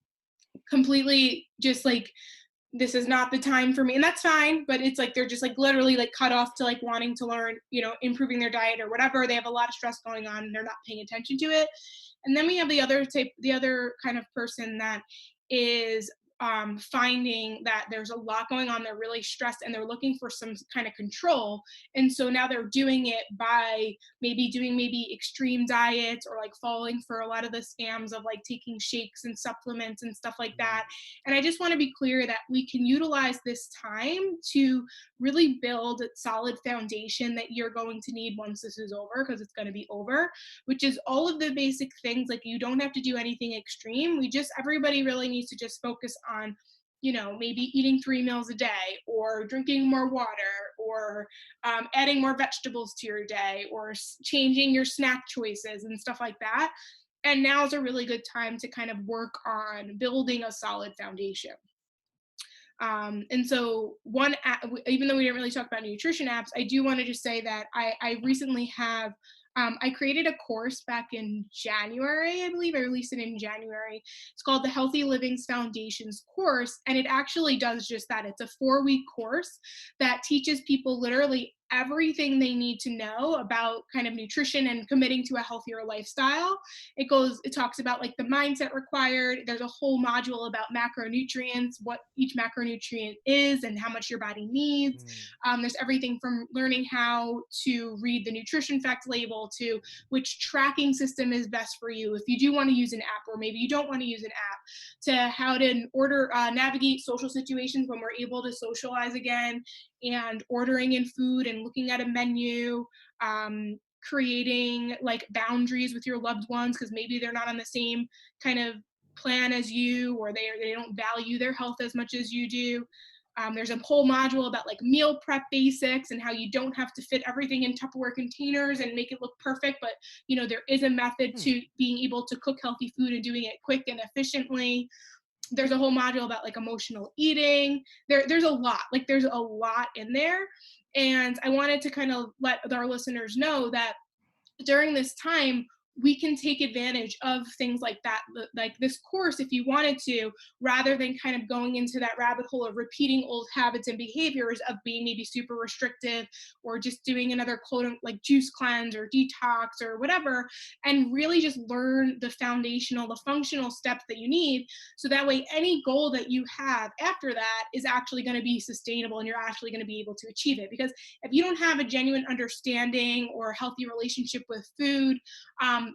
completely just like, this is not the time for me, and that's fine, but it's like they're just like literally like cut off to like wanting to learn, improving their diet or whatever. They have a lot of stress going on and they're not paying attention to it. And then we have the other kind of person that is finding that there's a lot going on. They're really stressed and they're looking for some kind of control. And so now they're doing it by doing extreme diets, or like falling for a lot of the scams of like taking shakes and supplements and stuff like that. And I just want to be clear that we can utilize this time to really build a solid foundation that you're going to need once this is over, because it's going to be over, which is all of the basic things. Like, you don't have to do anything extreme. Everybody really needs to just focus on, maybe eating 3 meals a day, or drinking more water, or adding more vegetables to your day, or changing your snack choices and stuff like that. And now's a really good time to kind of work on building a solid foundation. And so one app, even though we didn't really talk about nutrition apps, I do want to just say that I recently have I created a course back in January, I believe. I released it in January. It's called the Healthy Livings Foundations course, and it actually does just that. It's a 4-week course that teaches people literally everything they need to know about kind of nutrition and committing to a healthier lifestyle. It talks about like the mindset required. There's a whole module about macronutrients, what each macronutrient is and how much your body needs. Mm. There's everything from learning how to read the nutrition fact label to which tracking system is best for you if you do want to use an app, or maybe you don't want to use an app, to how to navigate social situations when we're able to socialize again, and ordering in food and looking at a menu, creating like boundaries with your loved ones because maybe they're not on the same kind of plan as you, or they don't value their health as much as you do. There's a whole module about like meal prep basics and how you don't have to fit everything in Tupperware containers and make it look perfect, but there is a method Hmm. to being able to cook healthy food and doing it quick and efficiently. There's a whole module about like emotional eating. There's a lot in there, and I wanted to kind of let our listeners know that during this time we can take advantage of things like that, like this course, if you wanted to, rather than kind of going into that rabbit hole of repeating old habits and behaviors of being maybe super restrictive, or just doing another quote like juice cleanse or detox or whatever, and really just learn the functional steps that you need, so that way any goal that you have after that is actually going to be sustainable and you're actually going to be able to achieve it. Because if you don't have a genuine understanding or healthy relationship with food,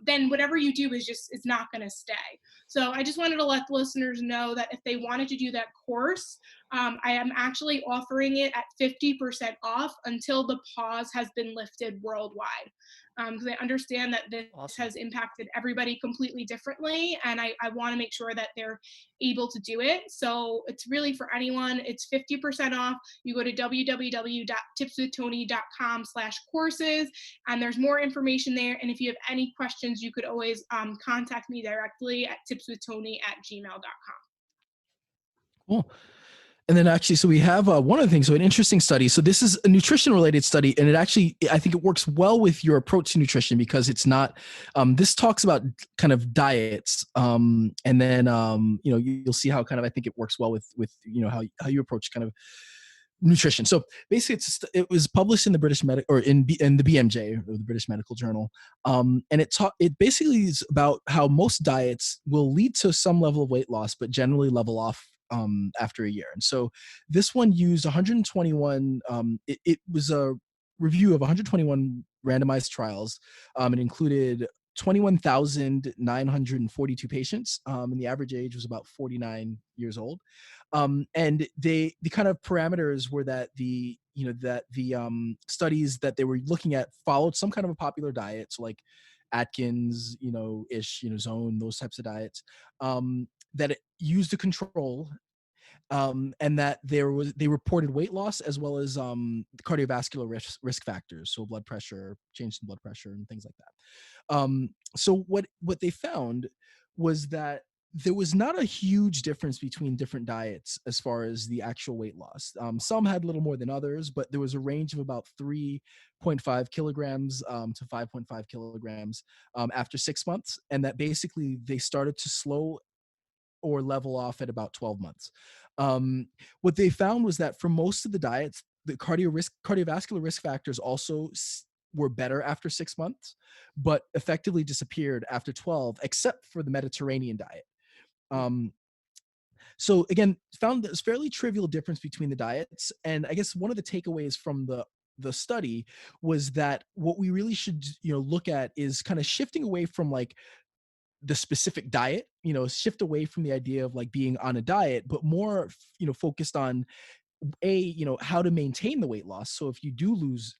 then whatever you do is not going to stay. So I just wanted to let the listeners know that if they wanted to do that course, I am actually offering it at 50% off until the pause has been lifted worldwide. Because I understand that this Awesome. has impacted everybody completely differently, and I want to make sure that they're able to do it. So it's really for anyone. It's 50% off. You go to www.tipswithtony.com/courses, and there's more information there. And if you have any questions, you could always contact me directly at tipswithtony@gmail.com. Cool. And then actually, so we have one other thing. So an interesting study. So this is a nutrition related study, and it actually, I think it works well with your approach to nutrition because it's not, this talks about kind of diets. And then, you'll see how kind of, I think it works well with, how you approach kind of nutrition. So basically it was published in the British Medical, or in the BMJ, or the British Medical Journal. And it basically is about how most diets will lead to some level of weight loss, but generally level off after a year. And so this one used 121, it was a review of 121 randomized trials. It included 21,942 patients, and the average age was about 49 years old. And the kind of parameters were that the studies that they were looking at followed some kind of a popular diet, so like Atkins, Zone, those types of diets, that it used a control, and that they reported weight loss as well as cardiovascular risk factors, so blood pressure, change in blood pressure, and things like that. So what they found was that there was not a huge difference between different diets as far as the actual weight loss. Some had a little more than others, but there was a range of about 3.5 kilograms to 5.5 kilograms after 6 months, and that basically they started to slow or level off at about 12 months. What they found was that for most of the diets, the cardiovascular risk factors also were better after 6 months, but effectively disappeared after 12, except for the Mediterranean diet. Um, so again, found there's fairly trivial difference between the diets. And I guess one of the takeaways from the study was that what we really should look at is kind of shifting away from like the specific diet, shift away from the idea of like being on a diet, but more, focused on how to maintain the weight loss. So if you do lose,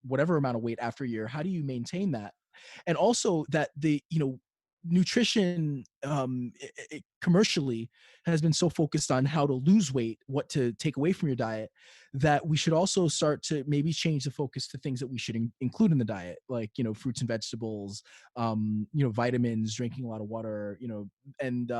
whatever amount of weight after a year, how do you maintain that? And also that nutrition commercially has been so focused on how to lose weight, what to take away from your diet, that we should also start to maybe change the focus to things that we should include in the diet, like, fruits and vegetables, vitamins, drinking a lot of water, and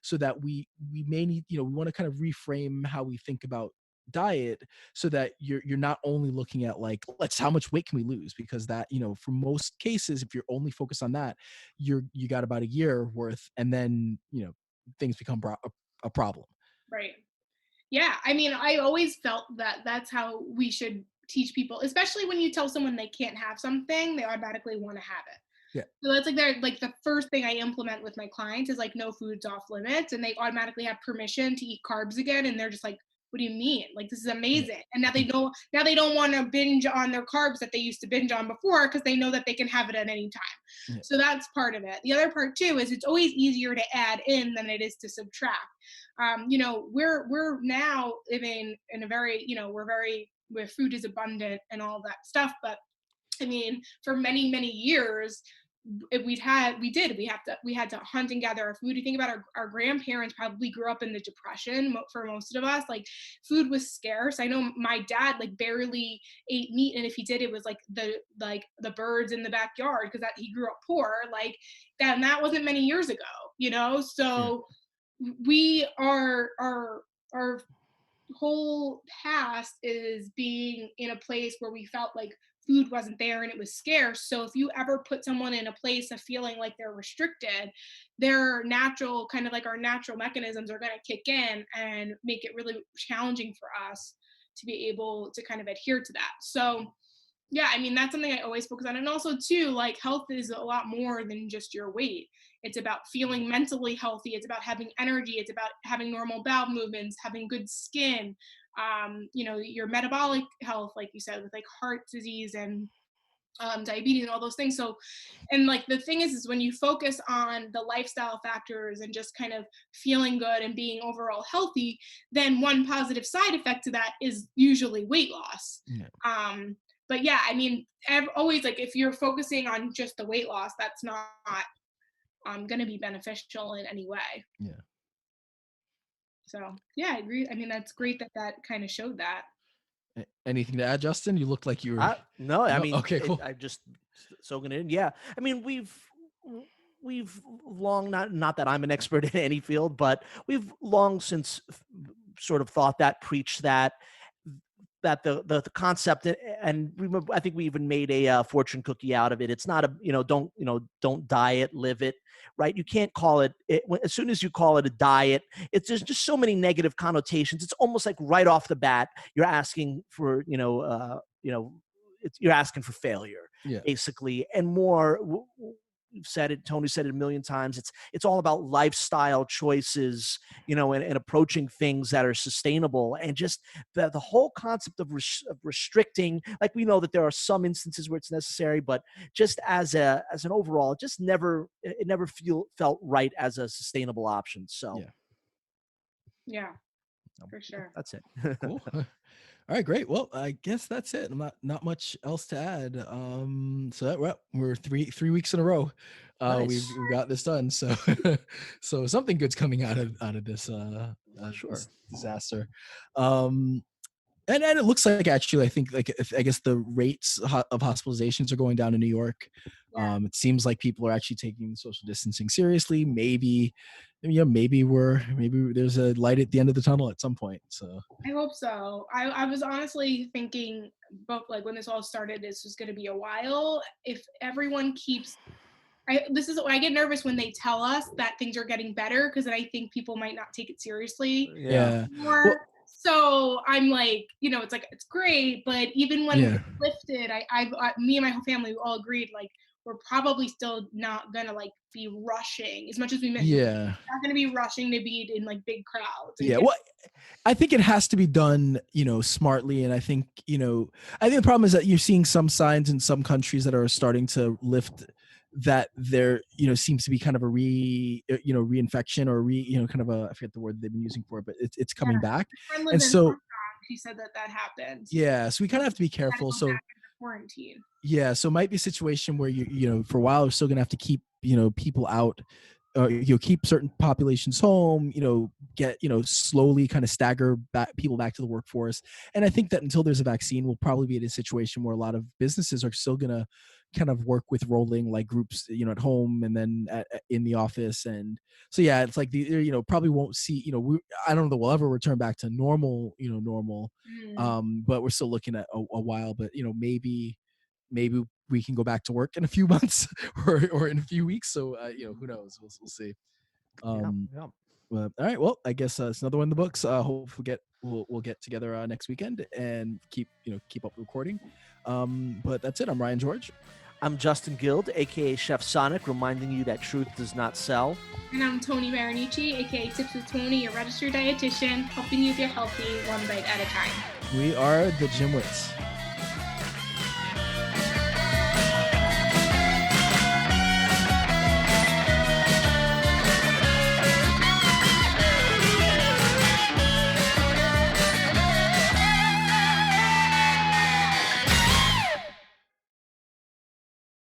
so that we may need, we want to kind of reframe how we think about diet, so that you're not only looking at like, let's how much weight can we lose, because that, for most cases, if you're only focused on that, you got about a year worth, and then things become a problem. Right. Yeah. I mean, I always felt that that's how we should teach people, especially when you tell someone they can't have something, they automatically want to have it. Yeah. So that's like they're like the first thing I implement with my clients is like no foods off limits, and they automatically have permission to eat carbs again, and they're just like, what do you mean? Like, this is Yeah. amazing. And now they don't want to binge on their carbs that they used to binge on before, because they know that they can have it at any time. Yeah. So that's part of it. The other part too is it's always easier to add in than it is to subtract. We're now living in a very, where food is abundant and all that stuff, but I mean, for many, many years, we had to hunt and gather our food. You think about our grandparents probably grew up in the Depression. For most of us, like, food was scarce. I know my dad like barely ate meat, and if he did, it was like the birds in the backyard, because that he grew up poor like that, and that wasn't many years ago. Yeah. So we are our whole past is being in a place where we felt like food wasn't there and it was scarce. So if you ever put someone in a place of feeling like they're restricted, their natural, kind of like our natural mechanisms, are going to kick in and make it really challenging for us to be able to kind of adhere to that. So yeah, I mean, that's something I always focus on. And also too, like, health is a lot more than just your weight. It's about feeling mentally healthy. It's about having energy. It's about having normal bowel movements, having good skin, your metabolic health, like you said, with like heart disease and diabetes and all those things. So, and like the thing is when you focus on the lifestyle factors and just kind of feeling good and being overall healthy, then one positive side effect to that is usually weight loss. Yeah. But yeah, I mean, always, like, if you're focusing on just the weight loss, that's not going to be beneficial in any way. Yeah. So yeah, I agree. I mean, that's great that that kind of showed that. Anything to add, Justin? You look like you were. No, I No? mean, Okay, cool. I just soaking it in. Yeah, I mean, we've long, not that I'm an expert in any field, but we've long since sort of thought that, preached that, the concept, and remember, I think we even made a fortune cookie out of it. It's not a, don't diet, live it, right? You can't call it, as soon as you call it a diet, there's just so many negative connotations. It's almost like right off the bat you're asking for, you're asking for failure, Yeah. basically. And more, you've said it, Tony said it a million times, it's all about lifestyle choices, and approaching things that are sustainable, and just the whole concept of restricting. Like, we know that there are some instances where it's necessary, but just as an overall, it never felt right as a sustainable option. So Yeah, for sure. that's it. Cool. All right, great. Well, I guess that's it. I'm not much else to add. So we're three weeks in a row. Nice. We've got this done. So so something good's coming out of this Sure. this disaster. And it looks like, actually, I think, like, I guess the rates of hospitalizations are going down in New York. Yeah. It seems like people are actually taking social distancing seriously. Maybe there's a light at the end of the tunnel at some point. So I hope so. I was honestly thinking, both, like, when this all started, this was going to be a while. If everyone keeps, I get nervous when they tell us that things are getting better, because then I think people might not take it seriously yeah. more. Well, So I'm like, it's like, it's great, but even when Yeah. it's lifted, me and my whole family all agreed, like, we're probably still not gonna, like, be rushing as much as we miss. yeah. Not gonna be rushing to be in, like, big crowds. Yeah. Well, I think it has to be done, smartly. And I think the problem is that you're seeing some signs in some countries that are starting to lift, that there, seems to be kind of a reinfection, or kind of a, I forget the word they've been using for it, but it's coming back. My friend And lives in so, Hong Kong. She said that happened. yeah, so we kind of have to be Had to careful. go So back into quarantine. yeah, so it might be a situation where for a while we're still gonna have to keep people out, keep certain populations home, get, slowly kind of stagger people back to the workforce. And I think that until there's a vaccine, we'll probably be in a situation where a lot of businesses are still going to kind of work with rolling like groups, at home and then in the office. And so, yeah, it's like probably won't see, I don't know that we'll ever return back to normal, but we're still looking at a while, but, maybe we can go back to work in a few months or in a few weeks. So, who knows? We'll see. Yeah. All right. Well, I guess it's another one in the books. Hope we'll get together next weekend and keep up recording. But that's it. I'm Ryan George. I'm Justin Guild, aka Chef Sonic, reminding you that truth does not sell. And I'm Tony Marinici, aka Tips with Tony, a registered dietitian, helping you get healthy one bite at a time. We are the Gymwits.